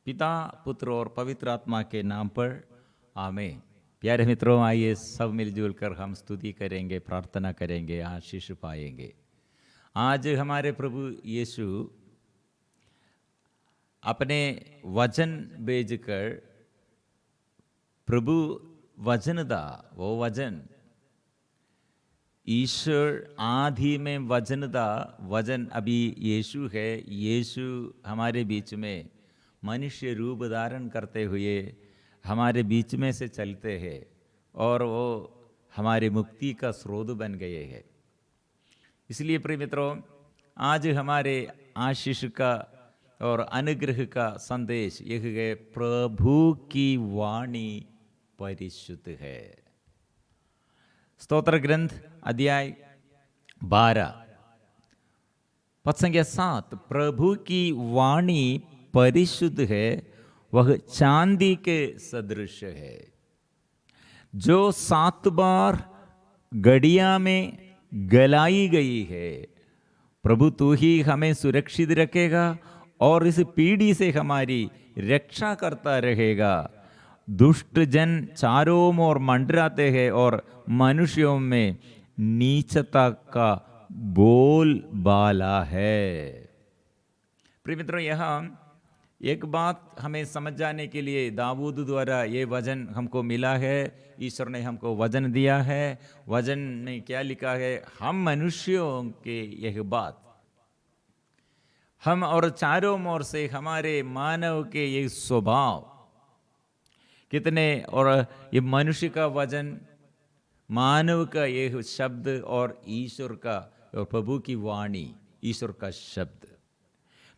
पिता, पुत्र और पवित्र आत्मा के नाम पर आमीन। प्यारे मित्रों, आइए सब मिलजुल कर हम स्तुति करेंगे, प्रार्थना करेंगे, आशीष पाएंगे। आज हमारे प्रभु यीशु अपने वचन भेजकर प्रभु वचन दा, वो वचन ईश्वर आदि में वचन दा, वचन अभी यीशु है। यीशु हमारे बीच में मनुष्य रूप धारण करते हुए हमारे बीच में से चलते हैं और वो हमारे मुक्ति का स्रोत बन गए हैं। इसलिए प्रिय मित्रों, आज हमारे आशीष का और अनुग्रह का संदेश यह है, प्रभु की वाणी परिशुद्ध है। स्तोत्र ग्रंथ अध्याय 12 पद संख्या 7, प्रभु की वाणी परिशुद्ध है, वह चांदी के सदृश है, जो 7 बार गड़िया में गलाई गई है। प्रभु तू ही हमें सुरक्षित रखेगा और इस पीढ़ी से हमारी रक्षा करता रहेगा। दुष्ट जन चारों ओर मंडराते हैं और मनुष्यों में नीचता का बोलबाला है। प्रिय मित्रों, यहाँ एक बात हमें समझ जाने के लिए दाऊद द्वारा ये वचन हमको मिला है। ईश्वर ने हमको वचन दिया है। वचन में क्या लिखा है? हम मनुष्यों के यह बात, हम और चारों ओर से हमारे मानव के ये स्वभाव कितने, और ये मनुष्य का वचन, मानव का ये शब्द और ईश्वर का और प्रभु की वाणी, ईश्वर का शब्द।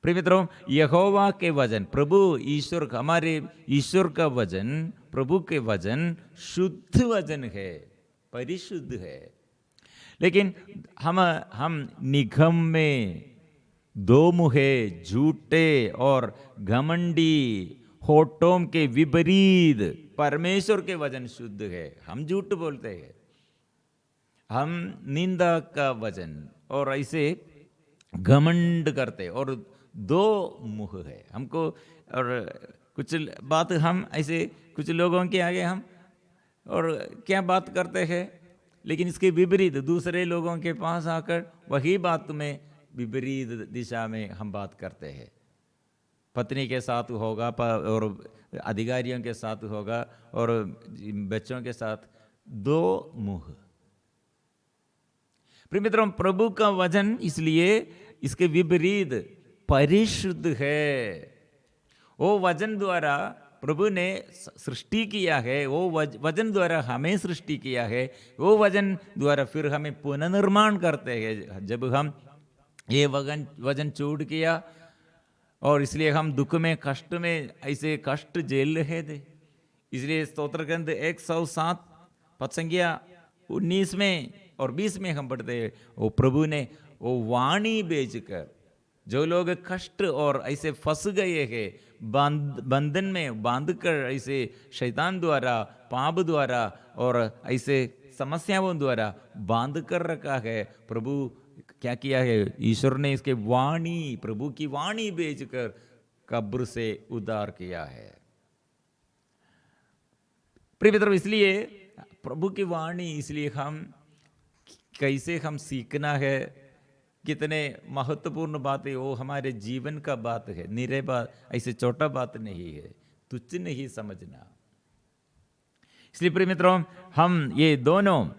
प्रिय मित्रों, यहोवा के वचन, प्रभु ईश्वर, हमारे ईश्वर का वचन, प्रभु के वचन शुद्ध वचन है, परिशुद्ध है। लेकिन हम निगम में दो मुहे, झूठे और घमंडी होठों के विपरीत परमेश्वर के वचन शुद्ध है। हम झूठ बोलते हैं, हम निंदा का वचन और ऐसे घमंड करते, और दो मुंह है हमको। और कुछ बात हम ऐसे कुछ लोगों के आगे हम और क्या बात करते हैं, लेकिन इसके विपरीत दूसरे लोगों के पास आकर वही बात में विपरीत दिशा में हम बात करते हैं। पत्नी के साथ होगा और अधिकारियों के साथ होगा और बच्चों के साथ, दो मुंह। प्रिय मित्रों, प्रभु का वचन इसलिए इसके विपरीत परिशुद्ध है। वो वचन द्वारा प्रभु ने सृष्टि किया है, वो वचन द्वारा हमें सृष्टि किया है, वो वचन द्वारा फिर हमें पुनर्निर्माण करते हैं। जब हम ये वचन छोड़ किया और इसलिए हम दुख में, कष्ट में, ऐसे कष्ट झेल रहे थे। इसलिए स्तोत्र ग्रंथ 107 पद संख्या 19 में और 20 में हम पढ़ते हैं, वो प्रभु ने वो वाणी भेजकर, जो लोग कष्ट और ऐसे फंस गए हैं, बंधन में बांधकर ऐसे शैतान द्वारा, पाप द्वारा और ऐसे समस्याओं द्वारा बांध कर रखा है, प्रभु क्या किया है? ईश्वर ने इसके वाणी, प्रभु की वाणी भेजकर कब्र से उद्धार किया है। प्रिय मित्रों, इसलिए प्रभु की वाणी, इसलिए हम कैसे हम सीखना है, कितने महत्वपूर्ण बात है, वो हमारे जीवन का बात है। निरे बात, ऐसे छोटा बात नहीं है, तुच्छ नहीं समझना। इसलिए प्रिय मित्रों, हम ये दोनों,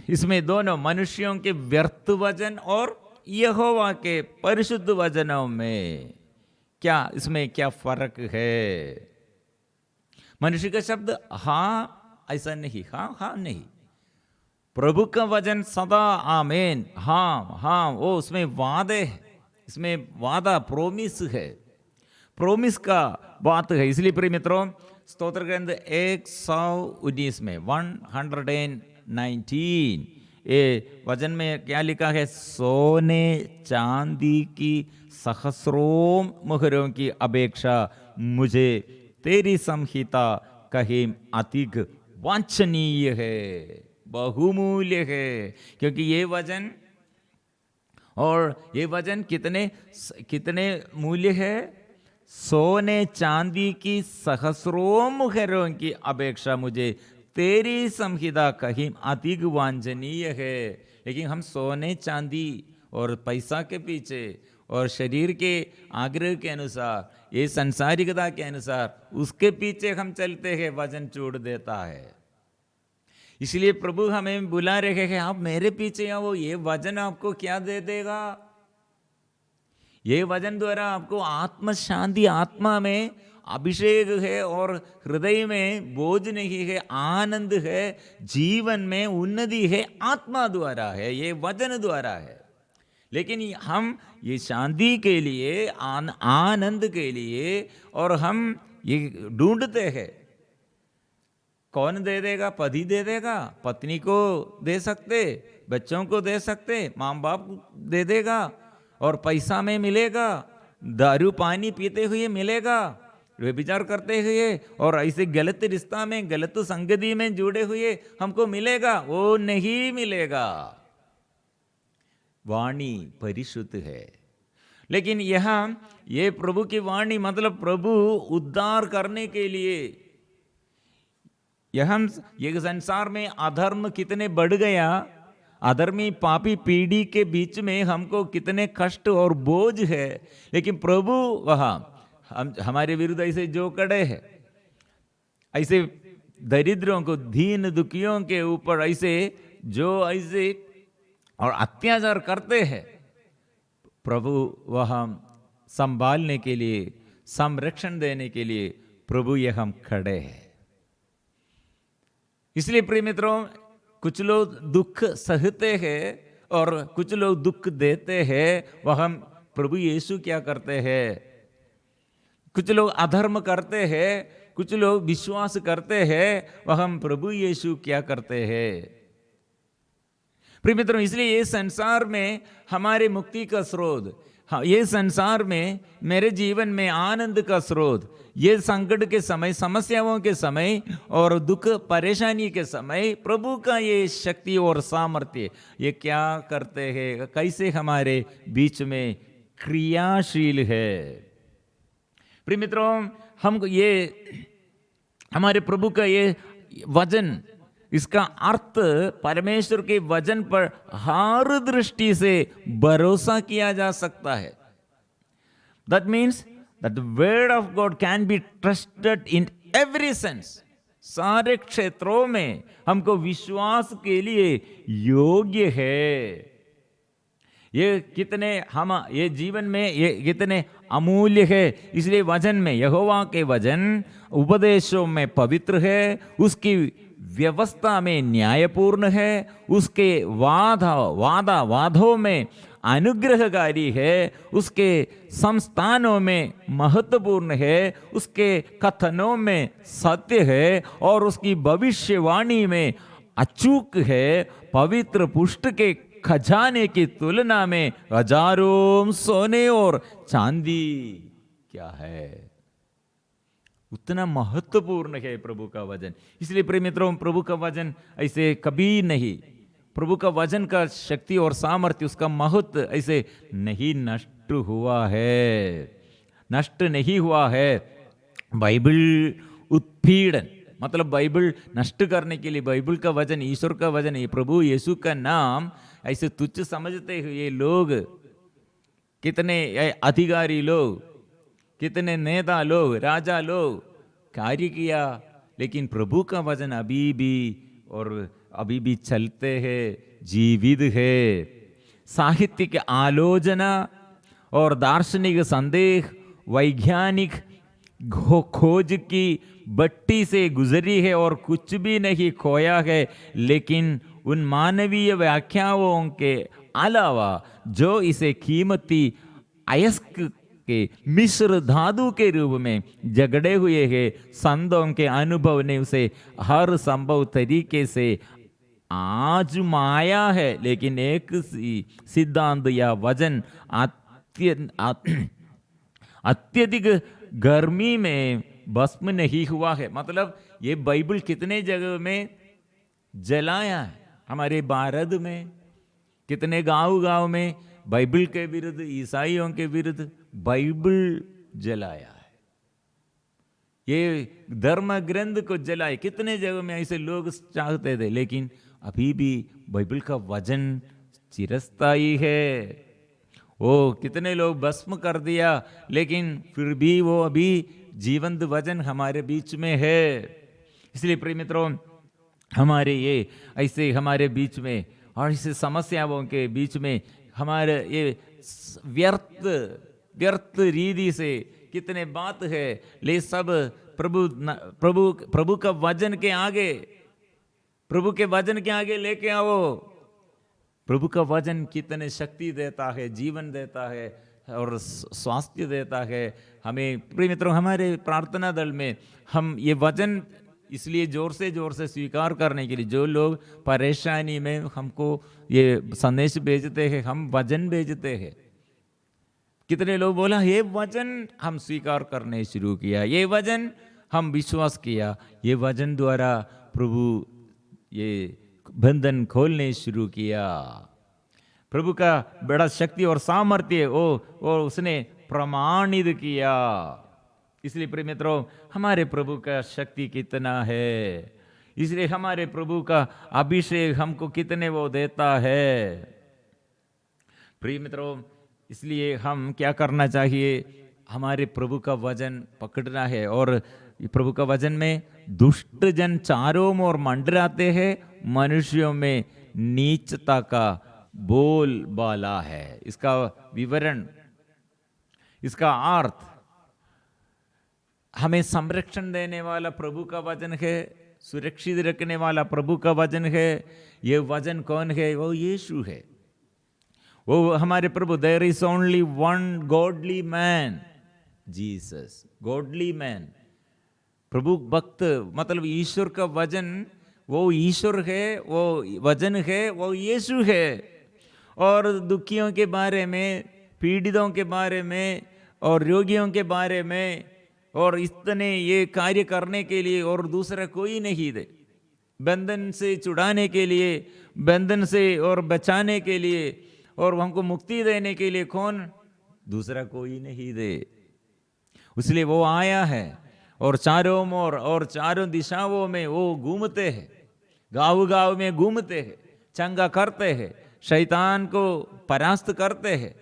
इसमें दोनों मनुष्यों के व्यर्थ वचन और यहोवा के परिशुद्ध वचनों में क्या, इसमें क्या फर्क है? मनुष्य का शब्द हाँ, ऐसा नहीं, हाँ हाँ नहीं। प्रभु का वचन सदा आमीन, हाँ हाँ, वो उसमें वादे है, इसमें वादा, प्रोमिस है, प्रोमिस का बात है। इसलिए प्रिय मित्रों, स्तोत्र ग्रंथ 119 में 119 ये वचन में क्या लिखा है? सोने चांदी की सहस्रों मुहरों की अपेक्षा मुझे तेरी संहिता कहीं अधिक वांछनीय है, बहुमूल्य है। क्योंकि ये वचन और ये वचन कितने मूल्य है? सोने चांदी की सहस्रों मुखरों की अपेक्षा मुझे तेरी संहिता कहीं अधिक वांछनीय है। लेकिन हम सोने चांदी और पैसा के पीछे और शरीर के आग्रह के अनुसार, ये संसारिकता के अनुसार उसके पीछे हम चलते हैं, वजन छूट देता है। इसलिए प्रभु हमें बुला रहे हैं, आप मेरे पीछे आओ। ये वजन आपको क्या दे देगा? ये वजन द्वारा आपको आत्म शांति, आत्मा में अभिषेक है और हृदय में बोझ नहीं है, आनंद है, जीवन में उन्नति है, आत्मा द्वारा है, ये वजन द्वारा है। लेकिन हम ये शांति के लिए, आनंद के लिए, और हम ये ढूंढते हैं। कौन दे देगा? पति दे देगा, पत्नी को दे सकते, बच्चों को दे सकते, माँ बाप दे देगा, और पैसा में मिलेगा, दारू पानी पीते हुए मिलेगा, व्यभिचार करते हुए और ऐसे गलत रिश्ता में, गलत संगति में जुड़े हुए हमको मिलेगा? वो नहीं मिलेगा। वाणी परिशुद्ध है। लेकिन यहाँ ये प्रभु की वाणी, मतलब प्रभु उद्धार करने के लिए, ये संसार में अधर्म कितने बढ़ गया, अधर्मी पापी पीढ़ी के बीच में हमको कितने कष्ट और बोझ है, लेकिन प्रभु वहाँ हमारे विरुद्ध ऐसे जो खड़े हैं, ऐसे दरिद्रों को, दीन दुखियों के ऊपर ऐसे जो ऐसे और अत्याचार करते हैं, प्रभु वहाँ संभालने के लिए, संरक्षण देने के लिए प्रभु ये हम खड़े हैं। इसलिए प्रिय मित्रों, कुछ लोग दुख सहते हैं और कुछ लोग दुख देते हैं। वह हम प्रभु यीशु क्या करते हैं? कुछ लोग अधर्म करते हैं, कुछ लोग विश्वास करते हैं, वह हम प्रभु यीशु क्या करते हैं? प्रिय मित्रों, इसलिए ये संसार में हमारे मुक्ति का स्रोत, हाँ, ये संसार में मेरे जीवन में आनंद का स्रोत, ये संकट के समय, समस्याओं के समय और दुख परेशानी के समय प्रभु का ये शक्ति और सामर्थ्य, ये क्या करते हैं, कैसे हमारे बीच में क्रियाशील है। प्रिय मित्रों, हम ये हमारे प्रभु का ये वचन, इसका अर्थ परमेश्वर के वचन पर हर दृष्टि से भरोसा किया जा सकता है। That means that the word of God can be trusted in every sense. सारे क्षेत्रों में हमको विश्वास के लिए योग्य है। ये कितने ये जीवन में ये कितने अमूल्य है। इसलिए वचन में, यहोवा के वचन उपदेशों में पवित्र है, उसकी व्यवस्था में न्यायपूर्ण है, उसके वादों में अनुग्रहकारी है, उसके संस्थानों में महत्वपूर्ण है, उसके कथनों में सत्य है और उसकी भविष्यवाणी में अचूक है। पवित्र पुष्ट के खजाने की तुलना में हजारों सोने और चांदी क्या है, उतना महत्वपूर्ण है प्रभु का वचन। इसलिए प्रिय मित्रों, प्रभु का वचन ऐसे कभी नहीं, प्रभु का वचन का शक्ति और सामर्थ्य, उसका महत्व ऐसे नहीं नष्ट हुआ है, नष्ट नहीं हुआ है। बाइबल उत्पीड़न, मतलब बाइबल नष्ट करने के लिए, बाइबल का वचन, ईश्वर का वचन, ये प्रभु यीशु का नाम ऐसे तुच्छ समझते हुए लोग, कितने अधिकारी लोग, कितने नेता लोग, राजा लोग कार्य किया, लेकिन प्रभु का वचन अभी भी चलते हैं, जीवित है। साहित्यिक आलोचना और दार्शनिक संदेह, वैज्ञानिक खोज की भट्टी से गुजरी है और कुछ भी नहीं खोया है, लेकिन उन मानवीय व्याख्याओं के अलावा जो इसे कीमती अयस्क के मिश्र धातु के रूप में झगड़े हुए हैं, संतों के अनुभव ने उसे हर संभव तरीके से आजमाया है, लेकिन एक सिद्धांत या वचन अत्यधिक गर्मी में भस्म नहीं हुआ है। मतलब ये बाइबल कितने जगह में जलाया है, हमारे भारत में कितने गांव में बाइबल के विरुद्ध, ईसाइयों के विरुद्ध बाइबल जलाया है, ये धर्म ग्रंथ को जलाए। कितने जगह में ऐसे लोग चाहते थे, लेकिन अभी भी बाइबल का वचन चिरस्थायी है। वो कितने लोग भस्म कर दिया, लेकिन फिर भी वो अभी जीवंत वचन हमारे बीच में है। इसलिए प्रिय मित्रों, हमारे ये ऐसे हमारे बीच में और इस समस्याओं के बीच में हमारे ये व्यर्थ व्यर्थ रीति से कितने बात है, ले सब प्रभु प्रभु प्रभु का वचन के आगे, प्रभु के वचन के आगे लेके आओ। प्रभु का वचन कितने शक्ति देता है, जीवन देता है और स्वास्थ्य देता है हमें। प्रिय मित्रों, हमारे प्रार्थना दल में हम ये वचन इसलिए जोर से स्वीकार करने के लिए, जो लोग परेशानी में हमको ये संदेश भेजते हैं, हम वचन भेजते हैं। कितने लोग बोला ये वचन हम स्वीकार करने शुरू किया, ये वचन हम विश्वास किया, ये वचन द्वारा प्रभु ये बंधन खोलने शुरू किया। प्रभु का बड़ा शक्ति और सामर्थ्य वो उसने प्रमाणित किया। इसलिए प्रिय मित्रों, हमारे प्रभु का शक्ति कितना है, इसलिए हमारे प्रभु का अभिषेक हमको कितने वो देता है। प्रिय मित्रों, इसलिए हम क्या करना चाहिए, हमारे प्रभु का वचन पकड़ना है। और प्रभु का वचन में दुष्ट जन चारों ओर मंडराते हैं, मनुष्यों में नीचता का बोलबाला है। इसका विवरण, इसका अर्थ, हमें संरक्षण देने वाला प्रभु का वचन है, सुरक्षित रखने वाला प्रभु का वचन है। ये वचन कौन है? वो यीशु है, वो हमारे प्रभु। There is only one godly man, Jesus, godly man. प्रभु भक्त मतलब ईश्वर का वचन, वो ईश्वर है, वो वचन है, वो यीशु है। और दुखियों के बारे में, पीड़ितों के बारे में और रोगियों के बारे में और इतने ये कार्य करने के लिए और दूसरा कोई नहीं दे। बंधन से छुड़ाने के लिए, बंधन से और बचाने के लिए और हमको मुक्ति देने के लिए कौन? दूसरा कोई नहीं दे। इसलिए वो आया है और चारों ओर और चारों दिशाओं में वो घूमते हैं, गाँव गाँव में घूमते हैं, चंगा करते हैं, शैतान को परास्त करते हैं।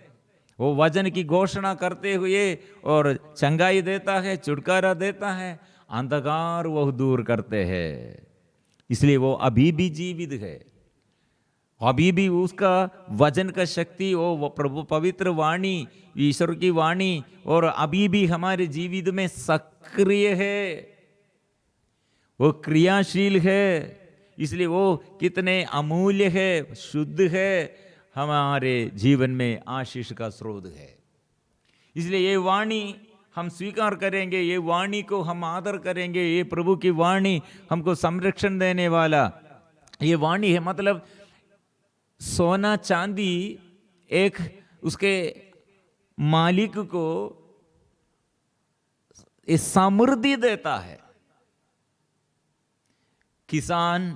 वो वचन की घोषणा करते हुए और चंगाई देता है, छुटकारा देता है, अंधकार वो दूर करते हैं। इसलिए वो अभी भी जीवित है, अभी भी उसका वचन का शक्ति, वो प्रभु पवित्र वाणी, ईश्वर की वाणी और अभी भी हमारे जीवित में सक्रिय है, वो क्रियाशील है। इसलिए वो कितने अमूल्य है, शुद्ध है, हमारे जीवन में आशीष का स्रोत है। इसलिए ये वाणी हम स्वीकार करेंगे, ये वाणी को हम आदर करेंगे। ये प्रभु की वाणी हमको संरक्षण देने वाला ये वाणी है। मतलब सोना चांदी एक उसके मालिक को समृद्धि देता है। किसान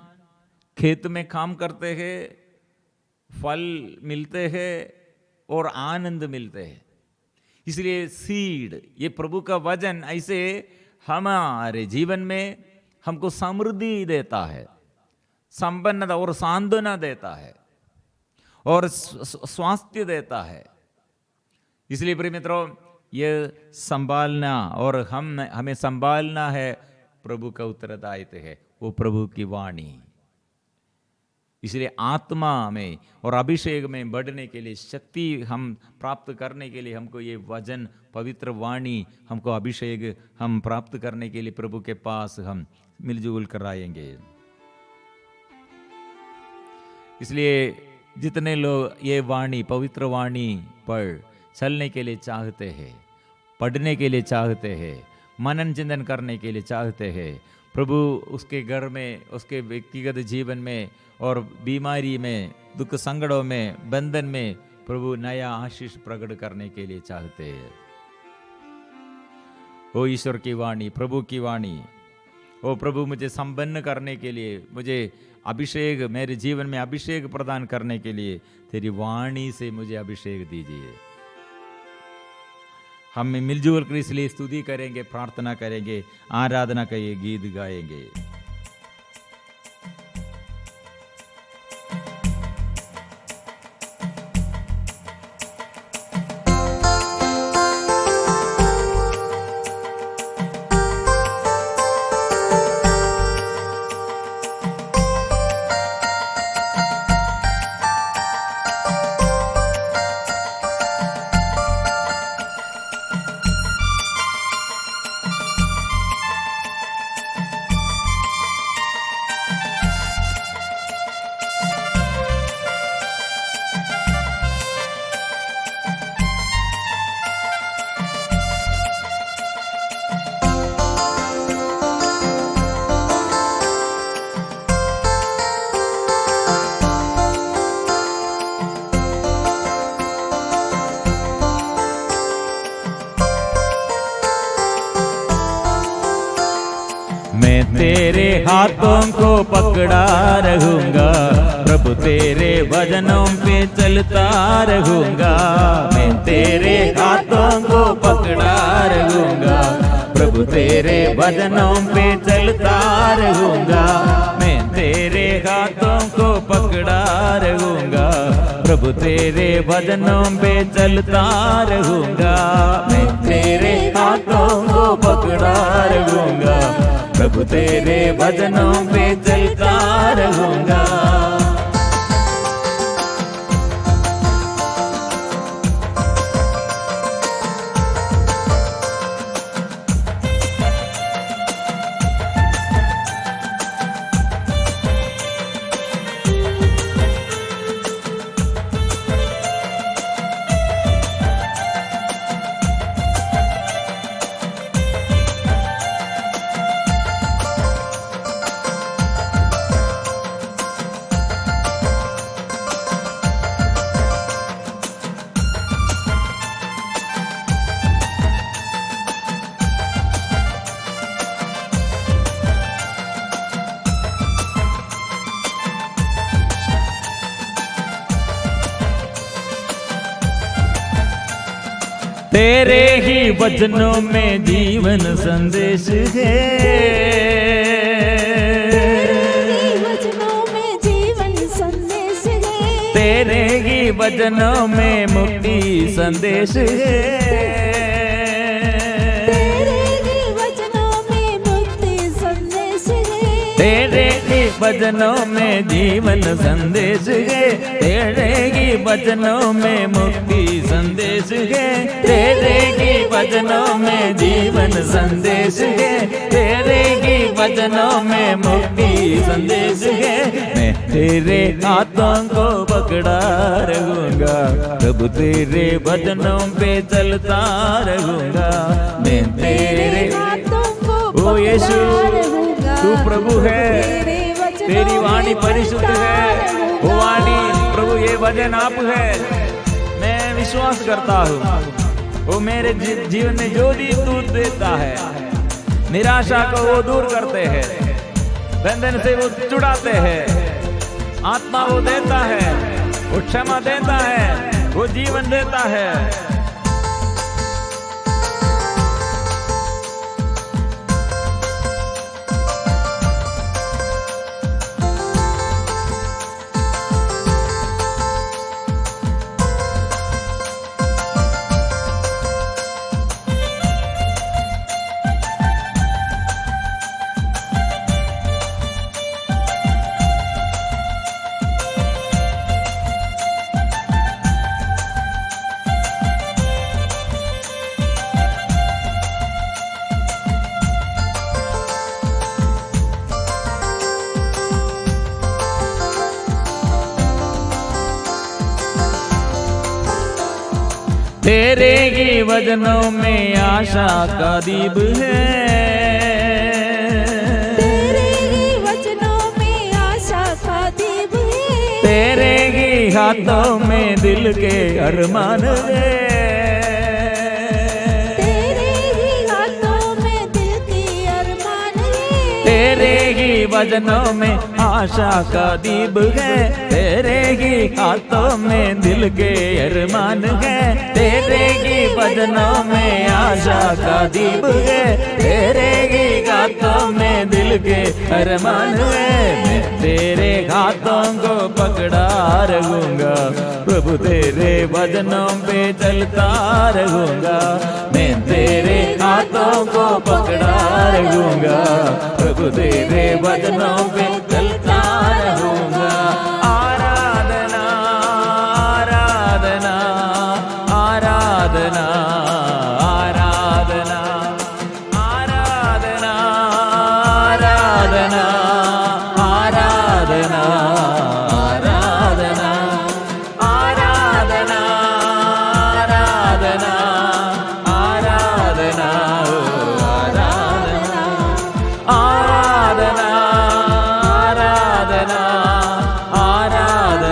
खेत में काम करते हैं, फल मिलते हैं और आनंद मिलते हैं। इसलिए सीड, ये प्रभु का वचन ऐसे हमारे जीवन में हमको समृद्धि देता है, संपन्नता और सांत्वना देता है और स्वास्थ्य देता है। इसलिए प्रिय मित्रों, ये संभालना और हमें संभालना है, प्रभु का उत्तरदायित्व है, वो प्रभु की वाणी। इसलिए आत्मा में और अभिषेक में बढ़ने के लिए, शक्ति हम प्राप्त करने के लिए हमको ये वचन, पवित्र वाणी, हमको अभिषेक हम प्राप्त करने के लिए प्रभु के पास हम मिलजुल कर आएंगे। इसलिए जितने लोग ये वाणी, पवित्र वाणी पर चलने के लिए चाहते हैं, पढ़ने के लिए चाहते हैं, मनन चिंतन करने के लिए चाहते हैं, प्रभु उसके घर में, उसके व्यक्तिगत जीवन में और बीमारी में, दुख संकटों में, बंधन में प्रभु नया आशीष प्रकट करने के लिए चाहते हैं। ओ ईश्वर की वाणी, प्रभु की वाणी, ओ प्रभु मुझे संपन्न करने के लिए, मुझे अभिषेक, मेरे जीवन में अभिषेक प्रदान करने के लिए तेरी वाणी से मुझे अभिषेक दीजिए। हम मिलजुल कर इसलिए स्तुति करेंगे, प्रार्थना करेंगे, आराधना का ये गीत गाएंगे। मैं तेरे हाथों को पकड़ा रहूंगा, प्रभु तेरे वचनों पे चलता रहूंगा। मैं तेरे हाथों को पकड़ा रहूंगा, प्रभु तेरे वचनों पे चलता रहूंगा। मैं तेरे हाथों को पकड़ा रहूंगा, प्रभु तेरे वचनों पे चलता रहूंगा। मैं तेरे हाथों को पकड़ा रहूंगा, प्रभु तेरे वचनों पे चलता रहूंगा। तेरे ही वचनों में जीवन संदेश है, वचनों में जीवन संदेश है। तेरे ही वचनों में मुक्ति संदेश है। तेरे ही वचनों में मुक्ति संदेश है। तेरे ही वचनों में जीवन संदेश है। तेरे ही वचनों में मुक्ति संदेश है। तेरे ही वचनों में जीवन संदेश है। तेरे ही वचनों में मुक्ति संदेश है। मैं तेरे हाथों को पकड़ा रहूंगा, प्रभु तेरे वचनों पे चलता रहूंगा। मैं तेरे हाथों को ओ यीशु पकड़ा रहूंगा, तू प्रभु है, तेरे वचनों तेरी वाणी में परिशुद्ध चलता है। रहूंगा। वो वाणी प्रभु ये वचन आप है। मैं विश्वास करता हूँ वो मेरे जीवन में जो भी तू देता है, निराशा को वो दूर करते हैं, बंधन से वो छुड़ाते हैं, आत्मा वो देता है, वो क्षमा देता है, वो जीवन देता है। तेरे ही वचनों में आशा का दीप है। तेरे ही वचनों में आशा का दीप है। तेरे ही हाथों में दिल के अरमान है। तेरे ही हाथों में दिल के अरमान है। तेरे ही वचनों में आशा का दीप है। तेरे ही हाथों में दिल के अरमान है, तेरे ही वचनों में आशा का दीप है, तेरे ही हाथों में दिल के अरमान है। मैं तेरे हाथों को पकड़ा रहूंगा प्रभु, तेरे वचनों पे चलता रहूंगा। मैं तेरे हाथों को पकड़ा रहूंगा प्रभु, तेरे वचनों पे चलता रहूंगा। आराधना आराधना आराधना आराधना आराधना आराधना आराधना आराधना आराधना आराधना आराधना आराधना आराधना आराधना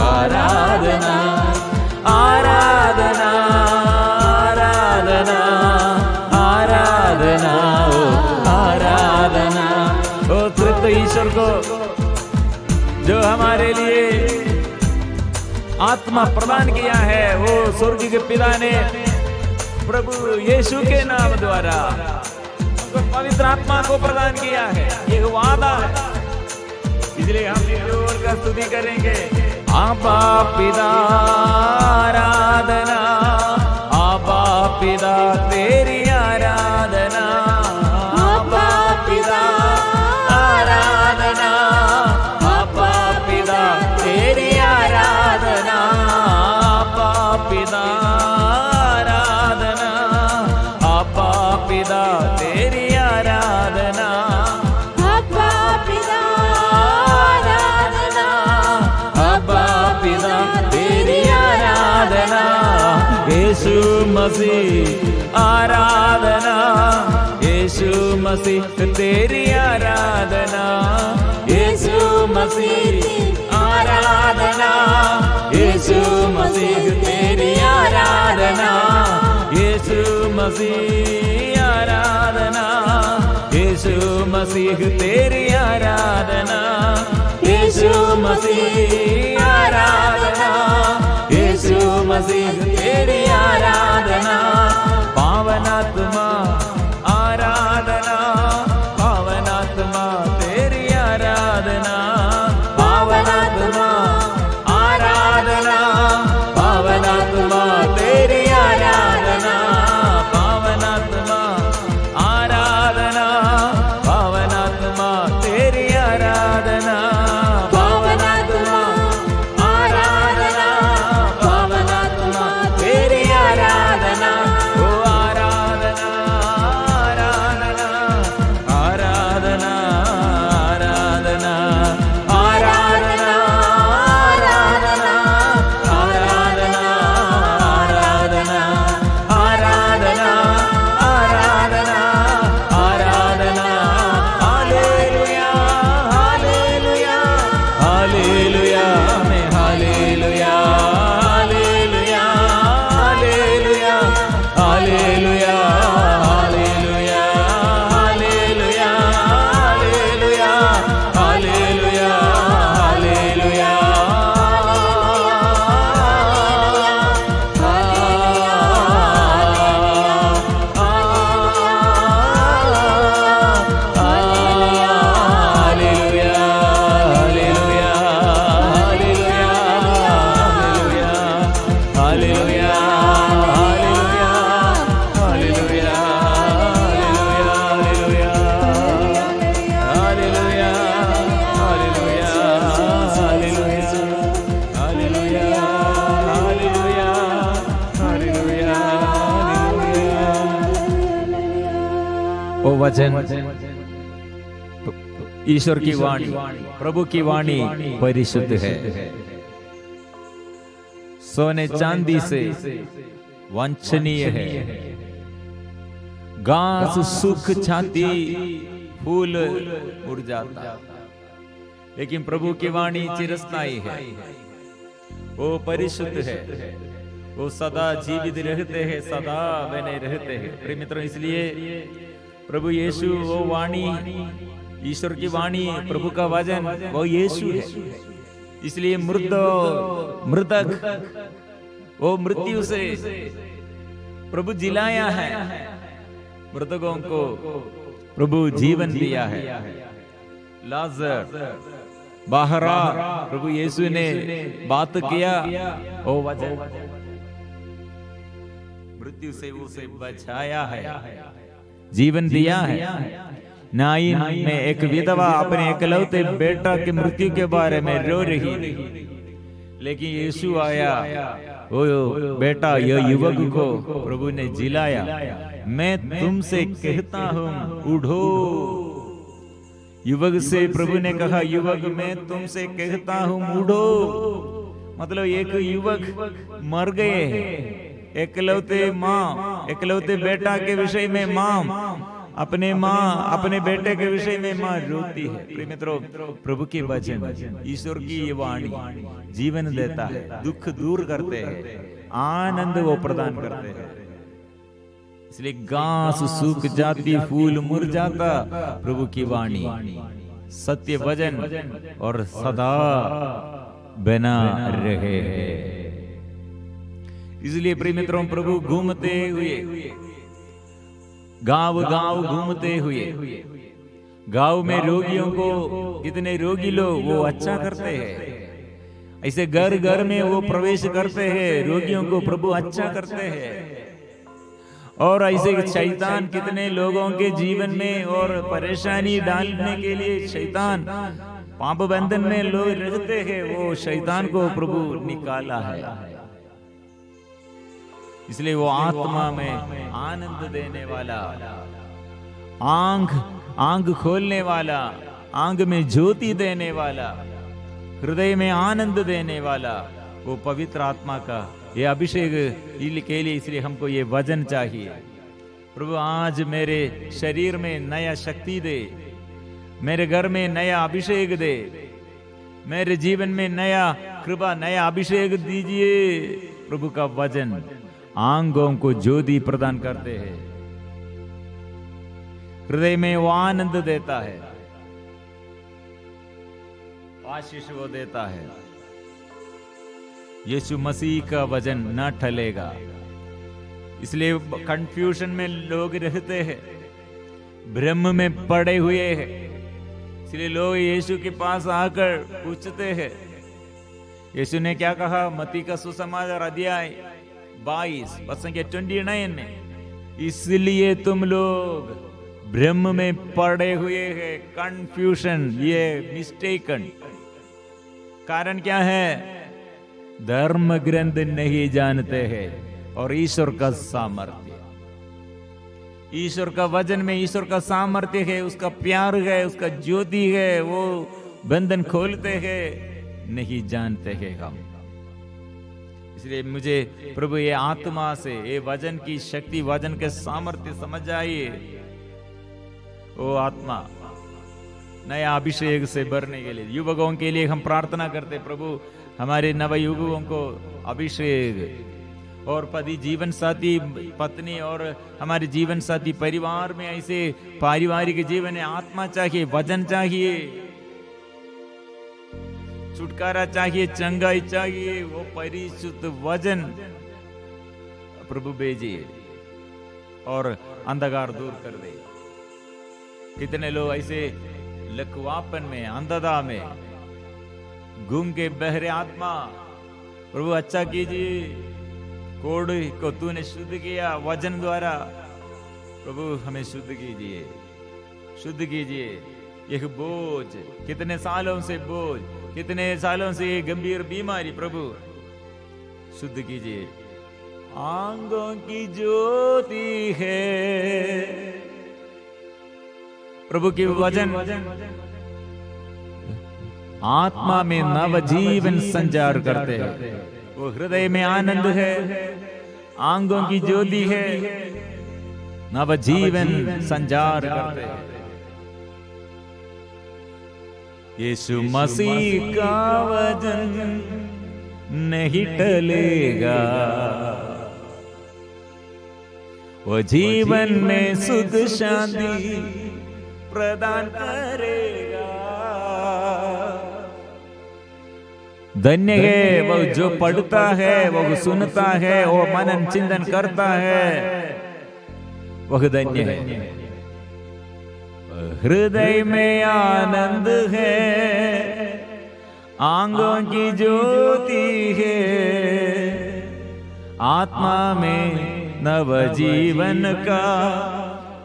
आराधना आराधना आराधना आराधना आराधना। ओ तृप्त ईश्वर को जो हमारे लिए आत्मा प्रदान किया है, वो स्वर्ग के पिता ने प्रभु यीशु के नाम द्वारा पवित्र आत्मा को प्रदान किया है। ये वादा है, इसलिए हम जोर का स्तुति करेंगे। आबा पिता आराधना, आबा पिता तेरी आराधना, आबा पिता आराधना, आबा पिता तेरी आराधना, आबा पिता आराधना, आबा पिता तेरी आराधना, अब्बा पिता आराधना, अब्बा पिता तेरी आराधना। यीशु मसीह आराधना, यीशु मसीह तेरी आराधना, यीशु मसीह आराधना, यीशु मसीह तेरी आराधना, यीशु मसीह आराधना, यीशु मसीह तेरी आराधना, यीशु मसीह आराधना, यीशु मसीह तेरी आराधना। पावनात्मा आराधना, पावनात्मा तेरी आराधना, पावनात्मा आराधना, पावनात्मा तेरी आराधना, पावनात्मा आराधना, पावनात्मा तेरी आराधना, पावनात्मा आराधना, पावनात्मा तेरी आराधना। ओ आराधना आराधना आराधना आराधना आराधना आराधना आराधना आराधना आराधना आराधना। हालेलुया हालेलुया हालेलुया में hallelujah hallelujah hallelujah hallelujah hallelujah hallelujah hallelujah hallelujah hallelujah. ओ वचन ईश्वर की वाणी, प्रभु की वाणी परिशुद्ध है, सोने चांदी से वांछनीय है। घास सूख जाती, फूल मुरझाता, लेकिन प्रभु की वाणी चिरस्थायी है। वो परिशुद्ध है, वो सदा जीवित रहते हैं, सदा बने रहते हैं। प्रिय मित्रों, इसलिए प्रभु यीशु वो वाणी, ईश्वर की वाणी, प्रभु का वचन वो यीशु है। इसलिए मृतक वो मृत्यु से प्रभु जिलाया है, मृतकों को प्रभु जीवन दिया है। लाजर बाहर आ, प्रभु यीशु ने बात किया, ओ वचन मृत्यु से उसे बचाया है, जीवन दिया है। नाइन में एक विधवा अपने एकलौते बेटा की मृत्यु के बारे में रो रही थी, लेकिन यीशु आया, ओ बेटा, यह युवक को प्रभु ने जिलाया। मैं तुमसे कहता हूं, उठो। युवक से प्रभु ने कहा, युवक मैं तुमसे कहता हूं, उठो। मतलब एक युवक मर गए, एकलौते बेटा के विषय में मां अपने बेटे के विषय में मां रोती है। प्रिय मित्रों, प्रभु के वचन, ईश्वर की ये वाणी जीवन देता है, दुख दूर करते हैं, आनंद वो प्रदान करते हैं। इसलिए घास सूख जाती, फूल मुरझाता, प्रभु की वाणी सत्य वचन और सदा बना रहे हैं। इसलिए प्रिय मित्रों, प्रभु घूमते हुए गांव घूमते हुए, गांव में रोगियों को, कितने रोगी लोग वो अच्छा करते हैं। ऐसे घर में वो प्रवेश करते हैं, रोगियों को प्रभु अच्छा करते हैं। और ऐसे शैतान कितने लोगों के जीवन में और परेशानी डालने के लिए शैतान पाप बंधन में लोग रहते हैं, वो शैतान को प्रभु निकाला है। इसलिए वो आत्मा में आनंद देने वाला, आंख खोलने वाला, आंख में ज्योति देने वाला, हृदय में आनंद देने वाला, वो पवित्र आत्मा का ये अभिषेक के लिए, इसलिए हमको ये वचन चाहिए। प्रभु आज मेरे शरीर में नया शक्ति दे, मेरे घर में नया अभिषेक दे, मेरे जीवन में नया कृपा, नया अभिषेक दीजिए। प्रभु का वचन आंगों को ज्योति प्रदान करते हैं, हृदय में वो आनंद देता है, आशीष वो देता है। यीशु मसीह का वचन न टलेगा। इसलिए कंफ्यूजन में लोग रहते हैं, भ्रम में पड़े हुए हैं। इसलिए लोग यीशु के पास आकर पूछते हैं। यीशु ने क्या कहा? मत्ती का सुसमाचार अध्याय 22 संख्या 29 में, इसलिए तुम लोग भ्रम में पड़े हुए हैं, कंफ्यूजन, ये मिस्टेकन। कारण क्या है? धर्म ग्रंथ नहीं जानते हैं और ईश्वर का सामर्थ्य, ईश्वर का वचन में ईश्वर का सामर्थ्य है, उसका प्यार है, उसका ज्योति है, वो बंधन खोलते हैं, नहीं जानते हैं हम। इसलिए मुझे प्रभु ये आत्मा से, ये वचन की शक्ति, वचन के सामर्थ्य समझ आइए। वो आत्मा नया अभिषेक से भरने के लिए, युवकों के लिए हम प्रार्थना करते, प्रभु हमारे नव युवकों को अभिषेक, और पति जीवन साथी, पत्नी और हमारे जीवन साथी परिवार में ऐसे पारिवारिक जीवन में आत्मा चाहिए, वचन चाहिए, छुटकारा चाहिए, चंगाई चाहिए, वो परिशुद्ध वचन प्रभु भेजिए और अंधकार दूर कर दे। कितने लोग ऐसे लकवापन में, अंधता में, गुम के बहरे आत्मा, प्रभु अच्छा कीजिए। कोड़ को तूने शुद्ध किया वचन द्वारा, प्रभु हमें शुद्ध कीजिए, शुद्ध कीजिए। यह बोझ, कितने सालों से बोझ, कितने सालों से ये गंभीर बीमारी, प्रभु शुद्ध कीजिए। आंगों की ज्योति है प्रभु की वचन, आत्मा में नव जीवन संचार करते हैं। वो हृदय में आनंद है, आंगों की ज्योति है, नव जीवन संचार करते हैं। यीशु मसीह का वचन नहीं टलेगा, वो जीवन में सुख शांति प्रदान करेगा। धन्य है वो जो पढ़ता है, वो सुनता है, वो मनन चिंतन करता है, वह धन्य है। हृदय में आनंद है, आंगों की ज्योति है, आत्मा में नव जीवन का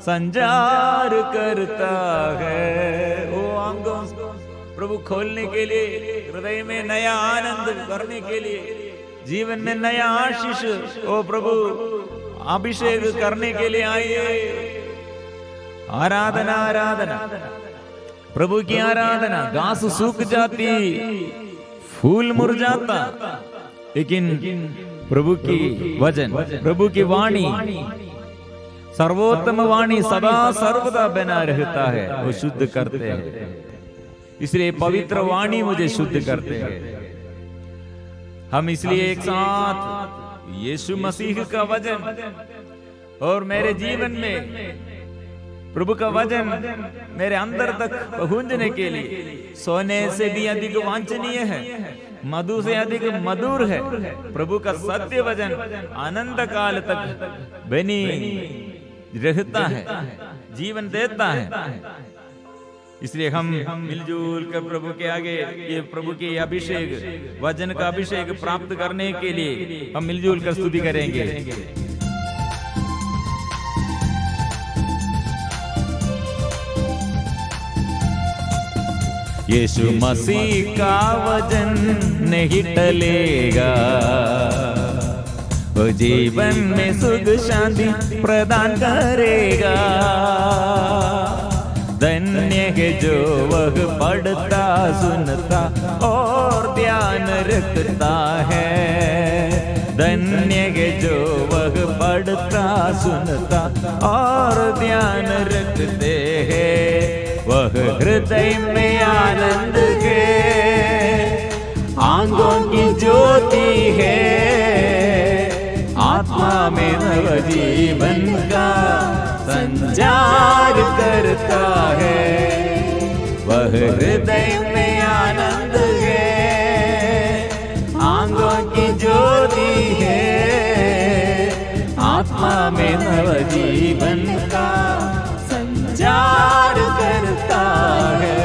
संचार करता है। वो आंगों प्रभु खोलने के लिए, हृदय में नया आनंद करने के लिए, जीवन में नया आशीष ओ प्रभु अभिषेक करने के लिए आइए। आराधना आराधना, प्रभु की आराधना। घास सूख जाती, फूल मुरझाता, लेकिन प्रभु की वचन, प्रभु की वाणी, सर्वोत्तम वाणी सदा सर्वदा बना रहता है, वो शुद्ध करते हैं। इसलिए पवित्र वाणी मुझे शुद्ध करते हैं। हम इसलिए एक साथ यीशु मसीह का वचन और मेरे जीवन में प्रभु का वचन मेरे अंदर तक पहुंचने के लिए सोने से भी अधिक वांछनीय है, मधु से अधिक मधुर है। प्रभु का सत्य वचन अनंत काल तक बनी रहता है, जीवन देता है। इसलिए हम मिलजुल कर प्रभु के आगे ये प्रभु के अभिषेक, वचन का अभिषेक प्राप्त करने के लिए हम मिलजुल कर स्तुति करेंगे। यीशु मसीह का वचन नहीं टलेगा, वो जीवन में सुख शांति प्रदान करेगा। धन्य है जो वह पढ़ता सुनता और ध्यान रखता है। धन्य है जो वह पढ़ता सुनता और ध्यान रखते हैं। वह हृदय में आनंद है, आंगों की ज्योति है, आत्मा में नव जीवन का संचार करता है। वह हृदय में आनंद है, आंगों की ज्योति है, आत्मा में नव जीवन का संचार करता है।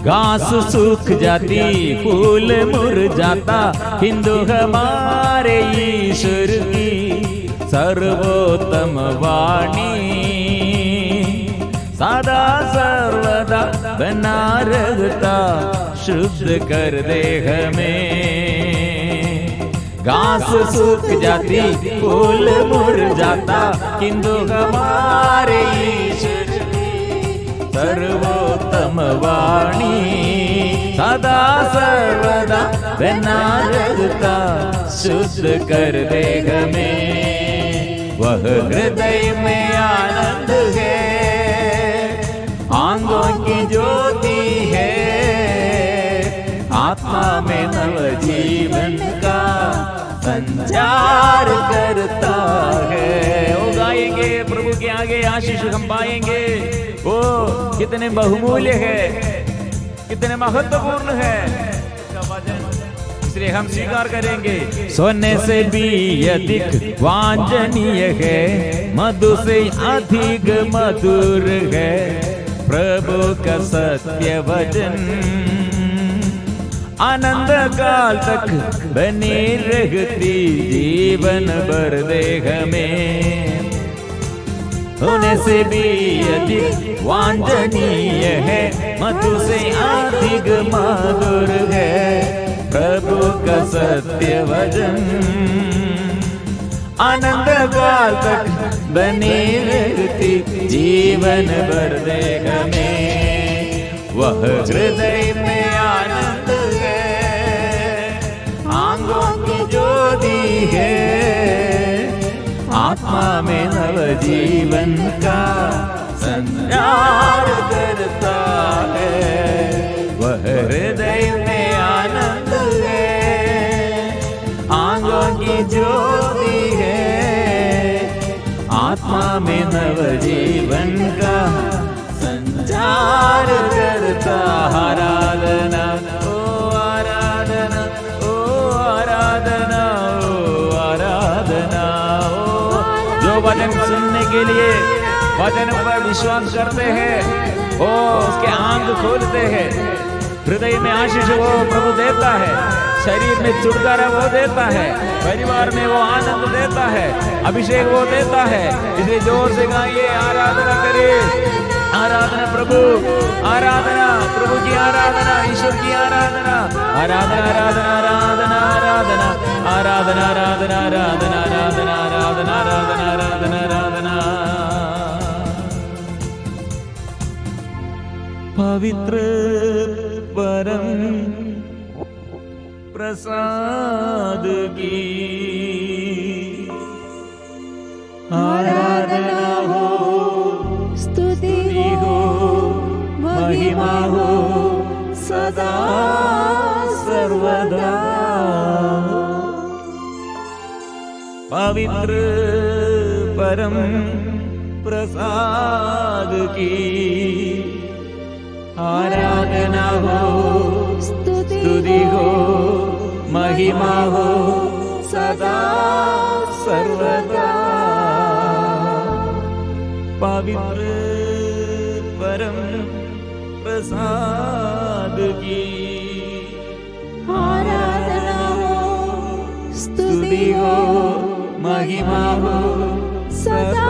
घास सूख जाती, फूल मुरझाता, हिंदू हमारे ईश्वर की सर्वोत्तम वाणी सदा सर्वदा बना रहता, शुद्ध कर दे हमें। घास सूख जाती, फूल मुरझाता, हिंदू हमारे ईश्वर सर्वोत्तम वाणी सदा सर्वदा बना रहता, शुद्ध कर दे हमें। वह हृदय में आनंद है, आंगों की ज्योति है, आत्मा में नव जीवन का संचार करता है। वो गाएंगे प्रभु के आगे, आशीष हम पाएंगे। वो कितने बहुमूल्य है, कितने महत्वपूर्ण है, इसलिए हम स्वीकार करेंगे। सोने से भी अधिक वांछनीय है, मधु से अधिक मधुर है, प्रभु का सत्य वचन आनंद काल तक बनी रहती, जीवन भर दे हमें। सोने से भी अधिक वांछनीय है, मधु से अधिक मधुर है, प्रभु का सत्य वचन आनंद काल तक बनी रहती, जीवन भर दे हमें। वह हृदय में आनंद है, आंगों की ज्योति है, आत्मा में नव जीवन का संचार करता है। वह वह हृदय में आनंद है, आंगों की ज्योति है, आत्मा में नव जीवन का संचार करता। आराधना ओ आराधना ओ आराधना ओ आराधना ओ। जो वचन सुनने के लिए वचन पर विश्वास करते हैं, वो उसके आंख खोलते हैं। हृदय में आशीष वो प्रभु देता है, शरीर में छुटकारा वो देता है, परिवार में वो आनंद देता है, अभिषेक वो देता है। इसलिए जोर से गाइए, आराधना करिए। आराधना प्रभु, आराधना प्रभु की आराधना, ईश्वर की आराधना, आराधना आराधना आराधना आराधना आराधना आराधना आराधना आराधना आराधना आराधना आराधना आराधना। पवित्र परम प्रसाद की आराधना हो, स्तुति हो, महिमा हो सदा सर्वदा। पवित्र परम प्रसाद की आराधना हो, स्तुति हो, महिमा हो सदा सर्वदा। पवित्र परम प्रसाद की आराधना हो, स्तुति हो, महिमा हो सदा